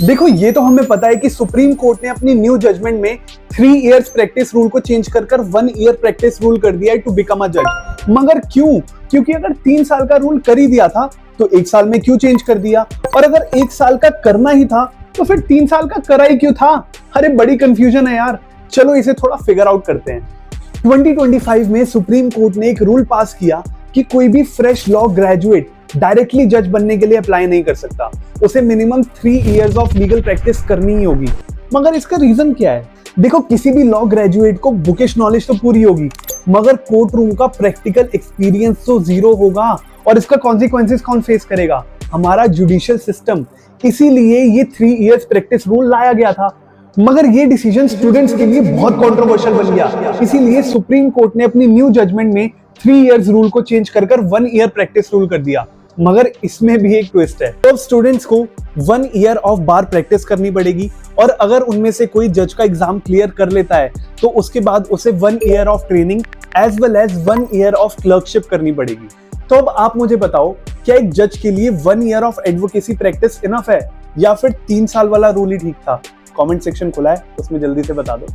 देखो ये तो हमें पता है कि सुप्रीम कोर्ट ने अपनी न्यू जजमेंट में 3 इयर्स प्रैक्टिस रूल को चेंज कर 1 ईयर प्रैक्टिस रूल कर दिया है टू बिकम अ जज। मगर क्यों? क्योंकि अगर 3 साल का रूल कर ही दिया था तो 1 साल में क्यों चेंज कर दिया, और अगर 1 साल का करना ही था तो फिर 3 साल का करा ही क्यों था? अरे बड़ी कंफ्यूजन है यार। चलो इसे थोड़ा फिगर आउट करते हैं। 2025 में सुप्रीम कोर्ट ने एक रूल पास किया कि कोई भी फ्रेश लॉ ग्रेजुएट डायरेक्टली जज बनने के लिए अप्लाई नहीं कर सकता, उसे minimum 3 years of legal practice करनी ही होगी। मगर इसका रीजन क्या है? देखो किसी भी लॉ ग्रेजुएट को बुकिश नॉलेज तो पूरी होगी, मगर कोर्ट रूम का प्रैक्टिकल एक्सपीरियंस तो जीरो होगा, और इसका कॉन्सिक्वेंसेस कौन फेस करेगा? हमारा जुडिशियल सिस्टम। इसीलिए ये 3 इयर्स प्रैक्टिस रूल लाया गया था। मगर ये डिसीजन स्टूडेंट्स के लिए बहुत कंट्रोवर्शियल बन गया, इसीलिए सुप्रीम कोर्ट ने अपनी न्यू जजमेंट में 3 इयर्स रूल को चेंज कर 1 ईयर प्रैक्टिस रूल कर दिया। मगर इसमें भी एक ट्विस्ट है। तो अब स्टूडेंट्स को 1 ईयर ऑफ बार प्रैक्टिस करनी पड़ेगी, और अगर उनमें से कोई जज का एग्जाम क्लियर कर लेता है तो उसके बाद उसे 1 year of training as well as 1 year of clerkship करनी पड़ेगी। तो अब आप मुझे बताओ, क्या एक जज के लिए 1 year of advocacy practice enough है, या फिर 3 साल वाला रूल ही ठीक था? कमेंट सेक्शन खुला है, उसमें जल्दी से बता दो।